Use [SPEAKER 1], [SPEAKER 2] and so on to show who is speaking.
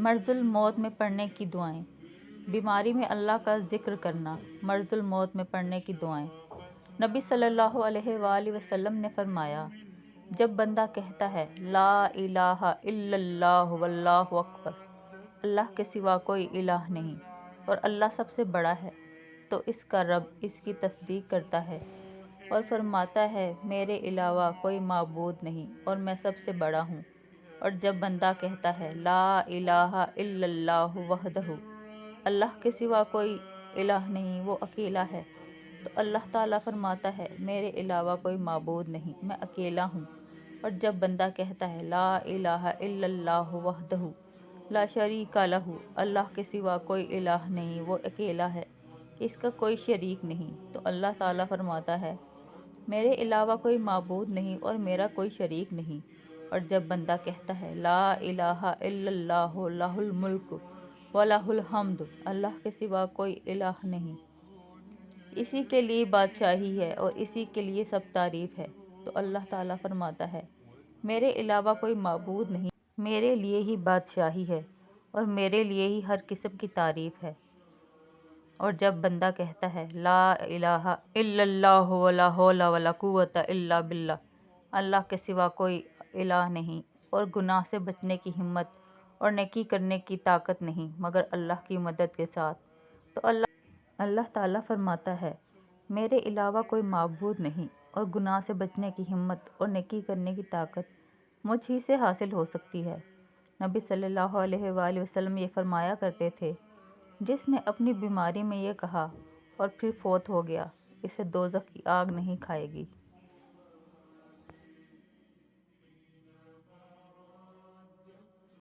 [SPEAKER 1] مرض الموت میں پڑھنے کی دعائیں۔ بیماری میں اللہ کا ذکر کرنا، مرض الموت میں پڑھنے کی دعائیں۔ نبی صلی اللہ علیہ وآلہ وسلم نے فرمایا، جب بندہ کہتا ہے لا الہ الا اللہ واللہ اکبر، اللہ کے سوا کوئی الہ نہیں اور اللہ سب سے بڑا ہے، تو اس کا رب اس کی تصدیق کرتا ہے اور فرماتا ہے میرے علاوہ کوئی معبود نہیں اور میں سب سے بڑا ہوں۔ اور جب بندہ کہتا ہے لا الہ الا اللہ وحدہ، اللہ کے سوا کوئی الہ نہیں، وہ اکیلا ہے، تو اللہ تعالیٰ فرماتا ہے میرے علاوہ کوئی معبود نہیں، میں اکیلا ہوں۔ اور جب بندہ کہتا ہے لا الہ الا اللہ وحدہ لا شریک لہ، اللہ کے سوا کوئی الہ نہیں، وہ اکیلا ہے، اس کا کوئی شریک نہیں، تو اللہ تعالیٰ فرماتا ہے میرے علاوہ کوئی معبود نہیں اور میرا کوئی شریک نہیں۔ اور جب بندہ کہتا ہے لا الہ الا اللہ لہ الملک ولہ الحمد، اللہ کے سوا کوئی الہ نہیں، اسی کے لیے بادشاہی ہے اور اسی کے لیے سب تعریف ہے، تو اللہ تعالیٰ فرماتا ہے میرے علاوہ کوئی معبود نہیں، میرے لیے ہی بادشاہی ہے اور میرے لیے ہی ہر قسم کی تعریف ہے۔ اور جب بندہ کہتا ہے لا الہ الا اللہ ولا حول ولا قوت الا باللہ، اللہ کے سوا کوئی الہ نہیں اور گناہ سے بچنے کی ہمت اور نیکی کرنے کی طاقت نہیں مگر اللہ کی مدد کے ساتھ، تو اللہ تعالیٰ فرماتا ہے میرے علاوہ کوئی معبود نہیں اور گناہ سے بچنے کی ہمت اور نیکی کرنے کی طاقت مجھ ہی سے حاصل ہو سکتی ہے۔ نبی صلی اللہ علیہ وآلہ وسلم یہ فرمایا کرتے تھے، جس نے اپنی بیماری میں یہ کہا اور پھر فوت ہو گیا، اسے دوزخ کی آگ نہیں کھائے گی۔